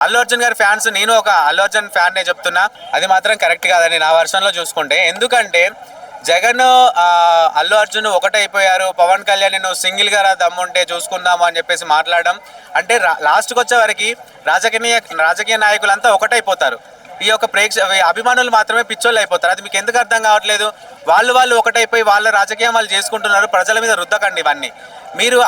అల్లు అర్జున్ గారి ఫ్యాన్స్, నేను ఒక అల్లు అర్జున్ ఫ్యాన్ నే చెప్తున్నా, అది మాత్రం కరెక్ట్ కాదని నా వర్షన్లో చూసుకుంటే. ఎందుకంటే జగన్ అల్లు అర్జున్ ఒకటైపోయారు, పవన్ కళ్యాణ్ నువ్వు సింగిల్గా రా దమ్ముంటే చూసుకుందాము అని చెప్పేసి మాట్లాడడం అంటే లాస్ట్కి వచ్చే వరకు రాజకీయ నాయకులంతా ఒకటైపోతారు. ఈ యొక్క అభిమానులు మాత్రమే పిచ్చోళ్ళు అయిపోతారు. అది మీకు ఎందుకు అర్థం కావట్లేదు? వాళ్ళు ఒకటైపోయి వాళ్ళ రాజకీయం వాళ్ళు చేసుకుంటున్నారు. ప్రజల మీద రుద్దకండి ఇవన్నీ. మీరు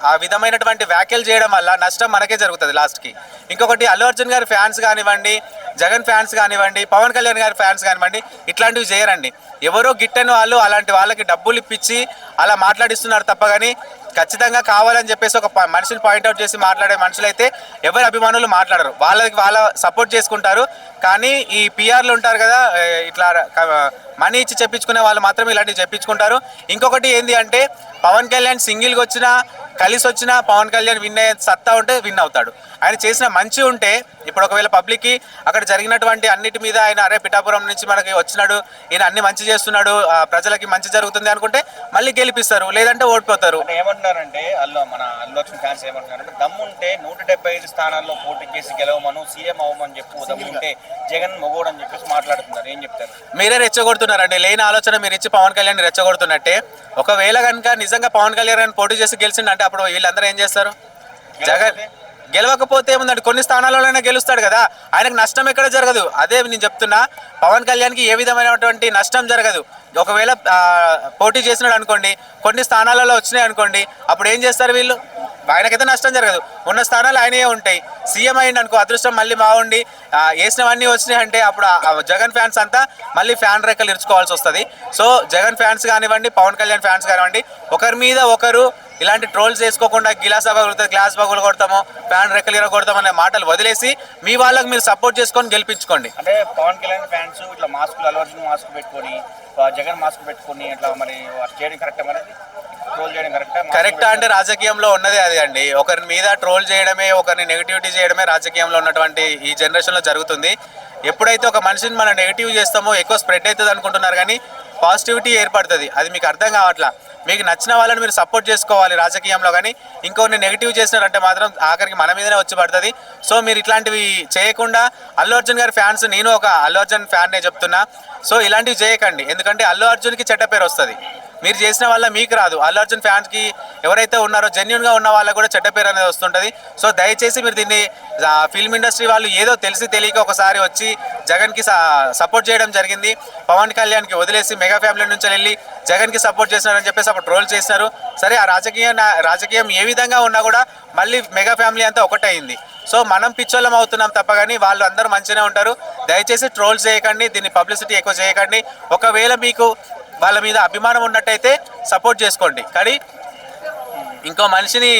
ఆ విధమైనటువంటి వ్యాఖ్యలు చేయడం వల్ల నష్టం మనకే జరుగుతుంది లాస్ట్కి. ఇంకొకటి, అల్లు అర్జున్ గారి ఫ్యాన్స్ కానివ్వండి, జగన్ ఫ్యాన్స్ కానివ్వండి, పవన్ కళ్యాణ్ గారి ఫ్యాన్స్ కానివ్వండి, ఇట్లాంటివి చేయరండి. ఎవరో గిట్టని వాళ్ళు అలాంటి వాళ్ళకి డబ్బులు ఇప్పించి అలా మాట్లాడిస్తున్నారు తప్ప కానీ ఖచ్చితంగా కావాలని చెప్పేసి ఒక మనిషిని పాయింట్అవుట్ చేసి మాట్లాడే మనుషులైతే ఎవరి అభిమానులు మాట్లాడరు. వాళ్ళ సపోర్ట్ చేసుకుంటారు. కానీ ఈ పిఆర్లు ఉంటారు కదా, ఇట్లా మనీ ఇచ్చి చెప్పించుకునే వాళ్ళు మాత్రం ఇలాంటివి చెప్పించుకుంటారు. ఇంకొకటి ఏంటి అంటే, పవన్ కళ్యాణ్ సింగిల్గా వచ్చినా కలిసి వచ్చినా పవన్ కళ్యాణ్ విన్ అయ్యే సత్తా ఉంటే విన్ అవుతాడు. ఆయన చేసిన మంచి ఉంటే, ఇప్పుడు ఒకవేళ పబ్లిక్కి అక్కడ జరిగినటువంటి అన్నిటి మీద ఆయన అరే పిఠాపురం నుంచి మనకి వచ్చినాడు, ఈయన అన్ని మంచి చేస్తున్నాడు, ప్రజలకి మంచి జరుగుతుంది అనుకుంటే మళ్ళీ గెలిపిస్తారు, లేదంటే ఓడిపోతారు. ఏమంటున్నారంటే మన అల్లు అర్జున్ ఫ్యాన్స్ ఏమంటున్నారంటే, దమ్ముంటే 175 స్థానాల్లో పోటీ చేసి గెలవమను, సీఎం అవ్వమని చెప్పు, దమ్ముంటే జగన్ మొగోడు అని చెప్పేసి మాట్లాడుతున్నారు. ఏం చెప్తారు? మీరే రెచ్చగొడుతున్నారండి. లేని ఆలోచన మీరు ఇచ్చి పవన్ కళ్యాణ్ రెచ్చగొడుతున్నట్టే. ఒకవేళ కనుక నిజంగా పవన్ కళ్యాణ్ పోటీ చేసి గెలిచిందంటే అప్పుడు వీళ్ళందరూ ఏం చేస్తారు? జగన్ గెలవకపోతే ఏముందండి, కొన్ని స్థానాల్లోనే గెలుస్తాడు కదా, ఆయనకు నష్టం ఎక్కడ జరగదు. అదే నేను చెప్తున్నా, పవన్ కళ్యాణ్కి ఏ విధమైనటువంటి నష్టం జరగదు. ఒకవేళ పోటీ చేసినాడు అనుకోండి, కొన్ని స్థానాలలో వచ్చినాయి అనుకోండి, అప్పుడు ఏం చేస్తారు వీళ్ళు? ఆయనకైతే నష్టం జరగదు. ఉన్న స్థానాలు ఆయనయే ఉంటాయి. సీఎం అయింది అనుకో, అదృష్టం మళ్ళీ బాగుండి వేసినవన్నీ వచ్చినాయి అంటే అప్పుడు జగన్ ఫ్యాన్స్ అంతా మళ్ళీ ఫ్యాన్ రెక్కలు ఇరుచుకోవాల్సి వస్తుంది. సో జగన్ ఫ్యాన్స్ కానివ్వండి, పవన్ కళ్యాణ్ ఫ్యాన్స్ కానివ్వండి, ఒకరి మీద ఒకరు ఇలాంటి ట్రోల్స్ చేసుకోకుండా గ్లాస్ పగులు కొడతామో, ఫ్యాన్ రెక్కలు ఇరగొడతాం అనే మాటలు వదిలేసి మీ వాళ్ళకి మీరు సపోర్ట్ చేసుకొని గెలిపించుకోండి. అంటే పవన్ కళ్యాణ్ ఫ్యాన్స్ ఇట్లా మాస్కులు, అల్లు అర్జున్ మాస్క్ పెట్టుకొని, జగన్ మాస్క్ పెట్టుకొని ఇట్లా మరి చేయడం కరెక్ట్ అనేది, ట్రోల్ చేయడం కరెక్టా అంటే రాజకీయంలో ఉన్నదే అది అండి. ఒకరి మీద ట్రోల్ చేయడమే, ఒకరిని నెగిటివిటీ చేయడమే రాజకీయంలో ఉన్నటువంటి ఈ జనరేషన్లో జరుగుతుంది. ఎప్పుడైతే ఒక మనిషిని మనం నెగిటివ్ చేస్తామో ఎక్కువ స్ప్రెడ్ అవుతుంది అనుకుంటున్నారు, కానీ పాజిటివిటీ ఏర్పడుతుంది. అది మీకు అర్థం కావట్లా. మీకు నచ్చిన వాళ్ళని మీరు సపోర్ట్ చేసుకోవాలి రాజకీయంలో, కానీ ఇంకొన్ని నెగిటివ్ చేసినారంటే మాత్రం ఆఖరికి మన మీదనే వచ్చి పడుతుంది. సో మీరు ఇట్లాంటివి చేయకుండా, అల్లు అర్జున్ గారి ఫ్యాన్స్, నేను ఒక అల్లు అర్జున్ ఫ్యాన్నే చెప్తున్నా, సో ఇలాంటివి చేయకండి. ఎందుకంటే అల్లు అర్జున్కి చెడ్డ పేరు వస్తుంది. మీరు చేసిన వల్ల మీకు రాదు. అల్లు అర్జున్ ఫ్యాన్స్కి ఎవరైతే ఉన్నారో జెన్యున్గా ఉన్న వాళ్ళకు కూడా చెడ్డ పేరు అనేది వస్తుంటుంది. సో దయచేసి మీరు దీన్ని ఫిల్మ్ ఇండస్ట్రీ వాళ్ళు ఏదో తెలిసి తెలియక ఒకసారి వచ్చి జగన్కి సపోర్ట్ చేయడం జరిగింది. పవన్ కళ్యాణ్కి వదిలేసి మెగా ఫ్యామిలీ నుంచి వెళ్ళి జగన్కి సపోర్ట్ చేసినారని చెప్పేసి అప్పుడు ట్రోల్ చేసినారు. సరే, ఆ రాజకీయం ఏ విధంగా ఉన్నా కూడా మళ్ళీ మెగా ఫ్యామిలీ అంతా ఒకటైంది. సో మనం పిచ్చోళ్ళం అవుతున్నాం తప్ప కానీ వాళ్ళు అందరూ మంచిగానే ఉంటారు. దయచేసి ట్రోల్స్ చేయకండి, దీన్ని పబ్లిసిటీ ఎక్కువ చేయకండి. ఒకవేళ మీకు వాళ్ళ మీద అభిమానం ఉన్నట్టయితే సపోర్ట్ చేసుకోండి, కానీ ఇంకో మనిషిని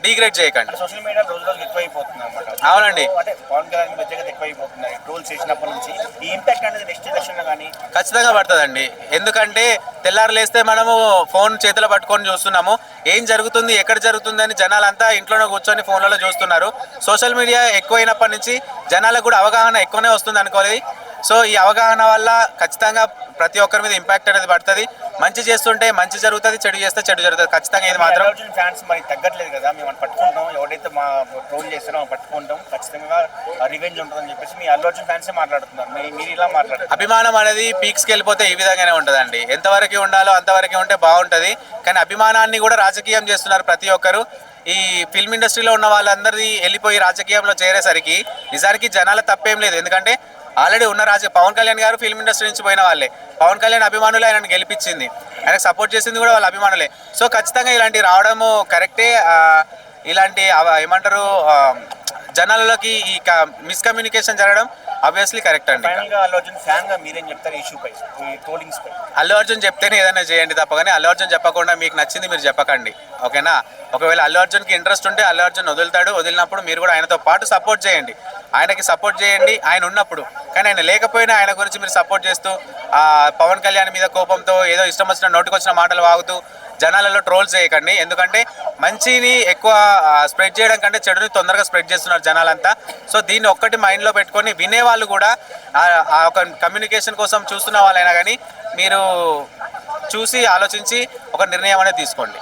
డీగ్రేడ్ చేయకండి. సోషల్ మీడియా రోజు ఎక్కువైపోతుంది అన్నమాట. అవునండి, అంటే పవన్ కళ్యాణ్ వ్యతిరేకత ఎక్కువైపోతుంది. ట్రోల్స్ చేసినప్పటి నుంచి ఈ ఇంపాక్ట్ అనేది నెక్స్ట్ ఎలక్షన్లో కానీ ఖచ్చితంగా పడుతుందండి. ఎందుకంటే తెల్లారు లేస్తే మనము ఫోన్ చేతిలో పట్టుకొని చూస్తున్నాము, ఏం జరుగుతుంది ఎక్కడ జరుగుతుంది అని జనాలంతా ఇంట్లోనే కూర్చొని ఫోన్లలో చూస్తున్నారు. సోషల్ మీడియా ఎక్కువైనప్పటి నుంచి జనాలకు కూడా అవగాహన ఎక్కువనే వస్తుంది అనుకోలేదు. సో ఈ అవగాహన వల్ల ఖచ్చితంగా ప్రతి ఒక్కరి మీద ఇంపాక్ట్ అనేది పడుతుంది. మంచి చేస్తుంటే మంచి జరుగుతుంది, చెడు చేస్తే చెడు జరుగుతుంది. ఖచ్చితంగా ఇది మాత్రం ఫ్యాన్స్ మరి తగ్గట్లేదు కదా, మేము పట్టుకుంటాం, ఎవరైతే మా ట్రోల్ చేస్తారో పట్టుకుంటాం, ఖచ్చితంగా రివెంజ్ ఉంటుందని చెప్పేసి మీ అల్లు అర్జున్ ఫ్యాన్సే మాట్లాడుతున్నారు. మీరు ఇలా మాట్లాడారు. అభిమానం అనేది పీక్స్కి వెళ్ళిపోతే ఈ విధంగానే ఉంటుందండి. ఎంతవరకు ఉండాలో అంతవరకు ఉంటే బాగుంటుంది. కానీ అభిమానాన్ని కూడా రాజకీయం చేస్తున్నారు ప్రతి ఒక్కరు. ఈ ఫిల్మ్ ఇండస్ట్రీలో ఉన్న వాళ్ళందరినీ వెళ్ళిపోయి రాజకీయంలో చేరేసరికి నిజానికి జనాల తప్పేం లేదు. ఎందుకంటే ఆల్రెడీ ఉన్న పవన్ కళ్యాణ్ గారు ఫిల్మ్ ఇండస్ట్రీ నుంచి పోయిన వాళ్ళే. పవన్ కళ్యాణ్ అభిమానులు ఆయనను గెలిపించింది, ఆయనకు సపోర్ట్ చేసింది కూడా వాళ్ళ అభిమానులే. సో ఖచ్చితంగా ఇలాంటివి రావడము కరెక్టే. ఇలాంటి ఏమంటారు, జనాలలోకి ఈ మిస్కమ్యూనికేషన్ జరగడం ఆబ్వియస్లీ కరెక్ట్ అండి. అల్లు అర్జున్ ఫ్యాన్ గా మీరేం చెప్తారు ఈ ఇష్యూపై, ఈ ట్రోలింగ్స్ పై? అల్లు అర్జున్ చెప్తేనే ఏదైనా చేయండి తప్ప కానీ అల్లు అర్జున్ చెప్పకుండా మీకు నచ్చింది మీరు చెప్పకండి, ఓకేనా? ఒకవేళ అల్లు అర్జున్కి ఇంట్రెస్ట్ ఉంటే అల్లు అర్జున్ వదులుతాడు, వదిలినప్పుడు మీరు కూడా ఆయనతో పాటు సపోర్ట్ చేయండి, ఆయనకి సపోర్ట్ చేయండి ఆయన ఉన్నప్పుడు. కానీ ఆయన లేకపోయినా ఆయన గురించి మీరు సపోర్ట్ చేస్తూ పవన్ కళ్యాణ్ మీద కోపంతో ఏదో ఇష్టం వచ్చిన నోటికొచ్చిన మాటలు వాగుతూ జనాలలో ట్రోల్స్ చేయకండి. ఎందుకంటే మంచిని ఎక్కువ స్ప్రెడ్ చేయడం కంటే చెడుని తొందరగా స్ప్రెడ్ చేస్తున్నారు జనాలంతా. సో దీన్ని ఒక్కటి మైండ్లో పెట్టుకొని వినేవాళ్ళు కూడా ఒక కమ్యూనికేషన్ కోసం చూస్తున్న వాళ్ళైనా కానీ మీరు చూసి ఆలోచించి ఒక నిర్ణయం అనేది తీసుకోండి.